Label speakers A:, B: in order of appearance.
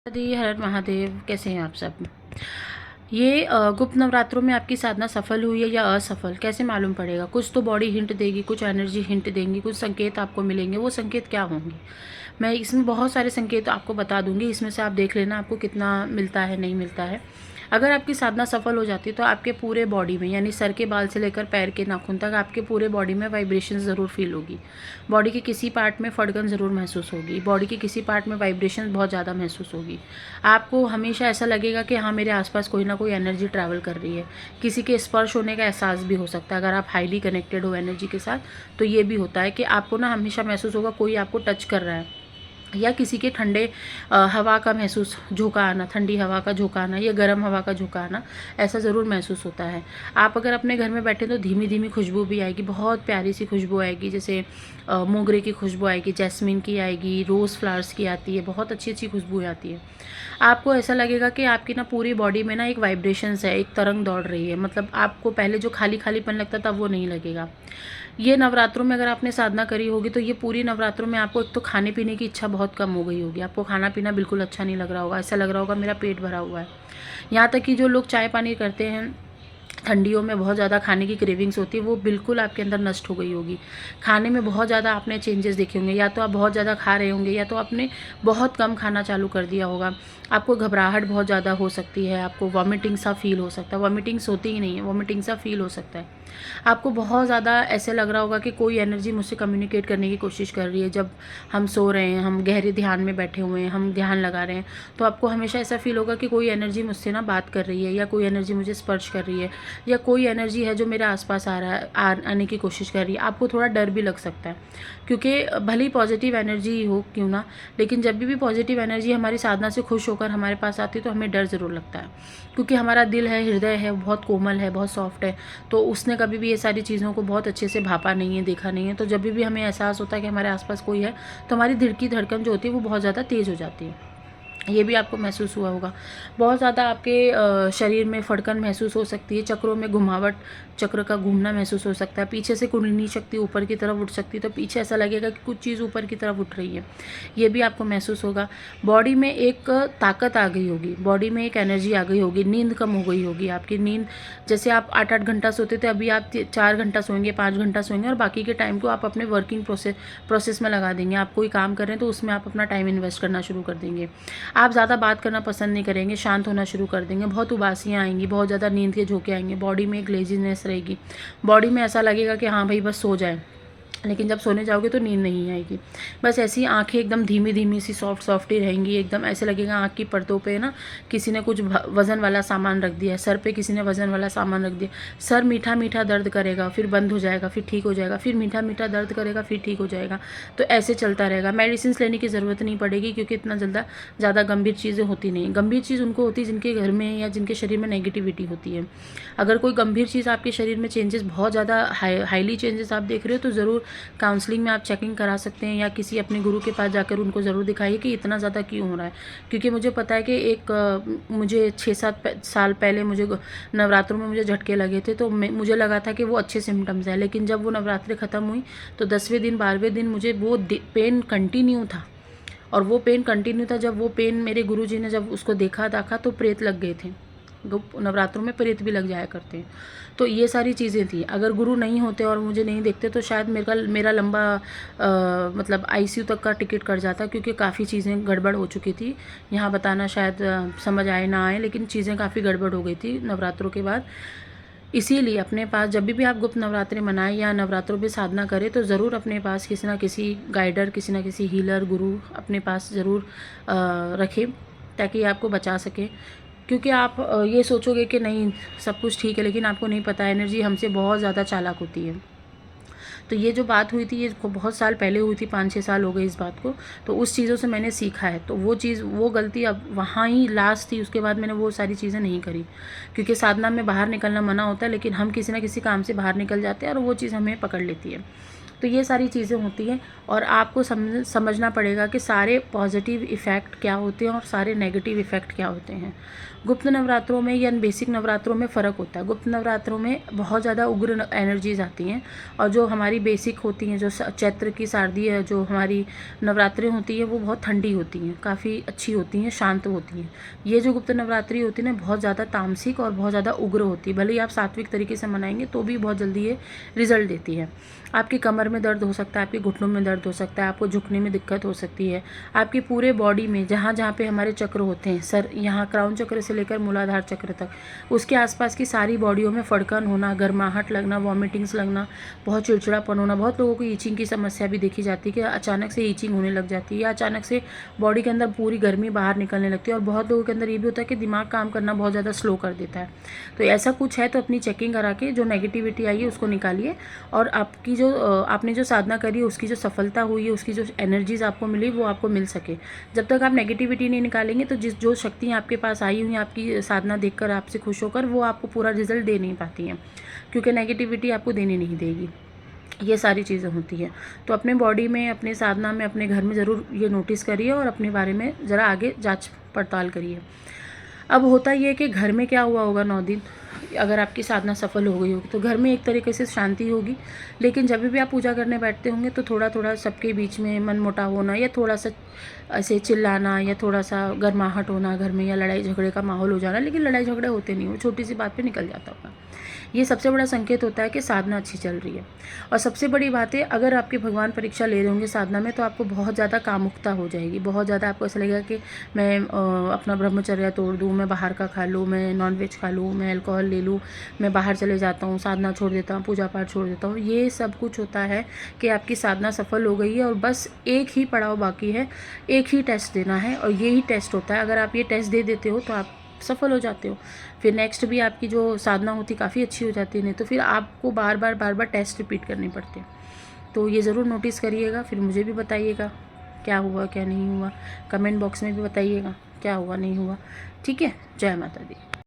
A: दी हर महादेव। कैसे हैं आप सब। ये गुप्त नवरात्रों में आपकी साधना सफल हुई है या असफल कैसे मालूम पड़ेगा। कुछ तो बॉडी हिंट देगी, कुछ एनर्जी हिंट देंगी, कुछ संकेत आपको मिलेंगे। वो संकेत क्या होंगे, मैं इसमें बहुत सारे संकेत आपको बता दूंगी। इसमें से आप देख लेना आपको कितना मिलता है नहीं मिलता है। अगर आपकी साधना सफल हो जाती है तो आपके पूरे बॉडी में, यानी सर के बाल से लेकर पैर के नाखून तक, आपके पूरे बॉडी में वाइब्रेशन ज़रूर फील होगी। बॉडी के किसी पार्ट में फड़कन ज़रूर महसूस होगी। बॉडी के किसी पार्ट में वाइब्रेशन बहुत ज़्यादा महसूस होगी। आपको हमेशा ऐसा लगेगा कि हाँ, मेरे आसपास कोई ना कोई एनर्जी ट्रैवल कर रही है। किसी के स्पर्श होने का एहसास भी हो सकता है। अगर आप हाईली कनेक्टेड हो एनर्जी के साथ तो ये भी होता है कि आपको ना हमेशा महसूस होगा कोई आपको टच कर रहा है, या किसी के ठंडे हवा का महसूस, झोंका आना, ठंडी हवा का झोंका आना या गर्म हवा का झोंका आना, ऐसा ज़रूर महसूस होता है। आप अगर अपने घर में बैठे तो धीमी धीमी खुशबू भी आएगी, बहुत प्यारी सी खुशबू आएगी। जैसे मोगरे की खुशबू आएगी, जैस्मिन की आएगी, रोज़ फ्लावर्स की आती है, बहुत अच्छी अच्छी खुशबू आती है। आपको ऐसा लगेगा कि आपकी ना पूरी बॉडी में ना एक वाइब्रेशंस है, एक तरंग दौड़ रही है। मतलब आपको पहले जो खाली खालीपन लगता था वो नहीं लगेगा। ये नवरात्रों में अगर आपने साधना करी होगी तो ये पूरी नवरात्रों में आपको एक तो खाने पीने की इच्छा बहुत कम हो गई होगी। आपको खाना पीना बिल्कुल अच्छा नहीं लग रहा होगा, ऐसा लग रहा होगा मेरा पेट भरा हुआ है। यहाँ तक कि जो लोग चाय पानी करते हैं, ठंडियों में बहुत ज़्यादा खाने की क्रेविंग्स होती है, वो बिल्कुल आपके अंदर नष्ट हो गई होगी। खाने में बहुत ज़्यादा आपने चेंजेस देखे होंगे, या तो आप बहुत ज़्यादा खा रहे होंगे या तो आपने बहुत कम खाना चालू कर दिया होगा। आपको घबराहट बहुत ज़्यादा हो सकती है, आपको वॉमिटिंग सा फील हो सकता है। वॉमिटिंग्स होती ही नहीं है, वॉमिटिंग सा फील हो सकता है। आपको बहुत ज़्यादा ऐसे लग रहा होगा कि कोई एनर्जी मुझसे कम्युनिकेट करने की कोशिश कर रही है। जब हम सो रहे हैं, हम गहरे ध्यान में बैठे हुए हैं, हम ध्यान लगा रहे हैं, तो आपको हमेशा ऐसा फील होगा कि कोई एनर्जी मुझसे ना बात कर रही है, या कोई एनर्जी मुझे स्पर्श कर रही है, या कोई एनर्जी है जो मेरे आसपास आ रहा है, आने की कोशिश कर रही है। आपको थोड़ा डर भी लग सकता है, क्योंकि भले ही पॉजिटिव एनर्जी ही हो क्यों ना, लेकिन जब भी पॉजिटिव एनर्जी हमारी साधना से खुश होकर हमारे पास आती है तो हमें डर ज़रूर लगता है। क्योंकि हमारा दिल है, हृदय है, बहुत कोमल है, बहुत सॉफ्ट है, तो उसने कभी भी ये सारी चीज़ों को बहुत अच्छे से भापा नहीं है, देखा नहीं है। तो जब भी हमें एहसास होता है कि हमारे आसपास कोई है तो हमारी दिल की धड़कन जो होती है वो बहुत ज़्यादा तेज़ हो जाती है। ये भी आपको महसूस हुआ होगा। बहुत ज़्यादा आपके शरीर में फड़कन महसूस हो सकती है, चक्रों में घुमावट, चक्र का घूमना महसूस हो सकता है। पीछे से कुंडलिनी शक्ति ऊपर की तरफ उठ सकती है, तो पीछे ऐसा लगेगा कि कुछ चीज़ ऊपर की तरफ उठ रही है। ये भी आपको महसूस होगा। बॉडी में एक ताकत आ गई होगी, बॉडी में एक एनर्जी आ गई होगी। नींद कम हो गई होगी आपकी। नींद जैसे आप 8-8 घंटा सोते थे, अभी आप 4 घंटा सोएंगे, 5 घंटा सोएंगे, और बाकी के टाइम को आप अपने वर्किंग प्रोसेस में लगा देंगे। आप कोई काम कर रहे हैं तो उसमें आप अपना टाइम इन्वेस्ट करना शुरू कर देंगे। आप ज़्यादा बात करना पसंद नहीं करेंगे, शांत होना शुरू कर देंगे। बहुत उबासियाँ आएंगी, बहुत ज़्यादा नींद के झोंके आएंगे, बॉडी में एक लेजीनेस रहेगी। बॉडी में ऐसा लगेगा कि हाँ भाई बस सो जाए, लेकिन जब सोने जाओगे तो नींद नहीं आएगी। बस ऐसी आंखें एकदम धीमी धीमी सी सॉफ्ट ही रहेंगी। एकदम ऐसे लगेगा आंख की पर्दों पे ना किसी ने कुछ वज़न वाला सामान रख दिया है, सर पे किसी ने वज़न वाला सामान रख दिया। सर मीठा मीठा दर्द करेगा, फिर बंद हो जाएगा, फिर ठीक हो जाएगा, फिर मीठा मीठा दर्द करेगा, फिर ठीक हो जाएगा। तो ऐसे चलता रहेगा। मेडिसिन लेने की ज़रूरत नहीं पड़ेगी, क्योंकि इतना ज़्यादा गंभीर चीज़ें होती नहीं। गंभीर चीज़ उनको होती है जिनके घर में या जिनके शरीर में नेगेटिविटी होती है। अगर कोई गंभीर चीज़ आपके शरीर में चेंजेस, बहुत ज़्यादा हाईली चेंजेस आप देख रहे हो, तो ज़रूर काउंसलिंग में आप चेकिंग करा सकते हैं, या किसी अपने गुरु के पास जाकर उनको ज़रूर दिखाइए कि इतना ज़्यादा क्यों हो रहा है। क्योंकि मुझे पता है कि मुझे 6-7 साल पहले मुझे नवरात्रों में मुझे झटके लगे थे, तो मुझे लगा था कि वो अच्छे सिम्टम्स हैं। लेकिन जब वो नवरात्रि ख़त्म हुई तो 10वें दिन 12वें दिन मुझे वो पेन कंटिन्यू था, और वो पेन कंटिन्यू था। जब वो पेन मेरे गुरुजी ने जब उसको देखा तो प्रेत लग गए थे। नवरात्रों में प्रेत भी लग जाया करते हैं। तो ये सारी चीज़ें थी। अगर गुरु नहीं होते और मुझे नहीं देखते तो शायद मेरा लंबा मतलब आईसीयू तक का टिकट कट जाता, क्योंकि काफ़ी चीज़ें गड़बड़ हो चुकी थी। यहाँ बताना शायद समझ आए ना आए, लेकिन चीज़ें काफ़ी गड़बड़ हो गई थी नवरात्रों के बाद। इसीलिए अपने पास जब भी आप गुप्त नवरात्रि मनाएं या नवरात्रों में साधना करें तो ज़रूर अपने पास किसी ना किसी गाइडर, किसी ना किसी हीलर, गुरु अपने पास ज़रूर रखें, ताकि आपको बचा सके। क्योंकि आप ये सोचोगे कि नहीं सब कुछ ठीक है, लेकिन आपको नहीं पता एनर्जी हमसे बहुत ज़्यादा चालाक होती है। तो ये जो बात हुई थी ये बहुत साल पहले हुई थी, 5-6 साल हो गए इस बात को। तो उस चीज़ों से मैंने सीखा है। तो वो गलती अब वहाँ ही लास्ट थी, उसके बाद मैंने वो सारी चीज़ें नहीं करी। क्योंकि साधना में बाहर निकलना मना होता है, लेकिन हम किसी ना किसी काम से बाहर निकल जाते हैं और वो चीज़ हमें पकड़ लेती है। तो ये सारी चीज़ें होती हैं और आपको समझना पड़ेगा कि सारे पॉजिटिव इफ़ेक्ट क्या होते हैं और सारे नेगेटिव इफ़ेक्ट क्या होते हैं। गुप्त नवरात्रों में या बेसिक नवरात्रों में फ़र्क होता है। गुप्त नवरात्रों में बहुत ज़्यादा उग्र एनर्जीज़ आती हैं और जो हमारी बेसिक होती हैं, जो चैत्र की शारदीय जो हमारी नवरात्रि होती है वो बहुत ठंडी होती हैं, काफ़ी अच्छी होती हैं, शांत होती हैं। ये जो गुप्त नवरात्रि होती है ना, बहुत ज़्यादा तामसिक और बहुत ज़्यादा उग्र होती है। भले ही आप सात्विक तरीके से मनाएंगे तो भी बहुत जल्दी ये रिजल्ट देती है। आपकी कमर में दर्द हो सकता है, आपके घुटनों में दर्द हो सकता है, आपको झुकने में दिक्कत हो सकती है, आपकी पूरे बॉडी में जहाँ जहाँ पे हमारे चक्र होते हैं, सर यहाँ क्राउन चक्र से लेकर मूलाधार चक्र तक, उसके आसपास की सारी बॉडियों में फड़कन होना, गर्माहट लगना, वॉमिटिंग्स लगना, बहुत चिड़चिड़ापन होना। बहुत लोगों को ईचिंग की समस्या भी देखी जाती है कि अचानक से ईचिंग होने लग जाती है या अचानक से बॉडी के अंदर पूरी गर्मी बाहर निकलने लगती है। और बहुत लोगों के अंदर ये भी होता है कि दिमाग काम करना बहुत ज़्यादा स्लो कर देता है। तो ऐसा कुछ है तो अपनी चेकिंग करा के जो नेगेटिविटी आई है उसको निकालिए और आपकी जो आपने जो साधना करी उसकी जो सफलता हुई है, उसकी जो एनर्जीज़ आपको मिली वो आपको मिल सके। जब तक आप नेगेटिविटी नहीं निकालेंगे तो जो शक्तियाँ आपके पास आई हुई हैं आपकी साधना देखकर आपसे खुश होकर, वो आपको पूरा रिजल्ट दे नहीं पाती हैं, क्योंकि नेगेटिविटी आपको देने नहीं देगी। ये सारी चीज़ें होती हैं। तो अपने बॉडी में, अपने साधना में, अपने घर में ज़रूर ये नोटिस करिए और अपने बारे में ज़रा आगे जांच पड़ताल करिए। अब होता ये है कि घर में क्या हुआ होगा 9 दिन, अगर आपकी साधना सफल हो गई होगी तो घर में एक तरीके से शांति होगी। लेकिन जब भी आप पूजा करने बैठते होंगे तो थोड़ा थोड़ा सबके बीच में मनमुटाव होना या थोड़ा सा ऐसे चिल्लाना या थोड़ा सा गर्माहट होना घर में, या लड़ाई झगड़े का माहौल हो जाना। लेकिन लड़ाई झगड़े होते नहीं, वो छोटी सी बात पे निकल जाता होगा। ये सबसे बड़ा संकेत होता है कि साधना अच्छी चल रही है। और सबसे बड़ी बात है, अगर आपके भगवान परीक्षा ले रहे होंगे साधना में तो आपको बहुत ज़्यादा कामुकता हो जाएगी। बहुत ज़्यादा आपको ऐसा लगेगा कि मैं अपना ब्रह्मचर्य तोड़ दूँ, मैं बाहर का खा लूँ, मैं नॉनवेज खा लूँ, मैं अल्कोहल ले लूँ, मैं बाहर चले जाता हूँ, साधना छोड़ देता हूँ, पूजा पाठ छोड़ देता हूँ। ये सब कुछ होता है कि आपकी साधना सफल हो गई है और बस एक ही पड़ाव बाकी है, एक ही टेस्ट देना है और यही टेस्ट होता है। अगर आप ये टेस्ट दे देते हो तो आप सफल हो जाते हो। फिर नेक्स्ट भी आपकी जो साधना होती काफ़ी अच्छी हो जाती है। नहीं तो फिर आपको बार बार टेस्ट रिपीट करने पड़ते हैं। तो ये ज़रूर नोटिस करिएगा, फिर मुझे भी बताइएगा क्या हुआ क्या नहीं हुआ, कमेंट बॉक्स में भी बताइएगा क्या हुआ नहीं हुआ। ठीक है, जय माता दी।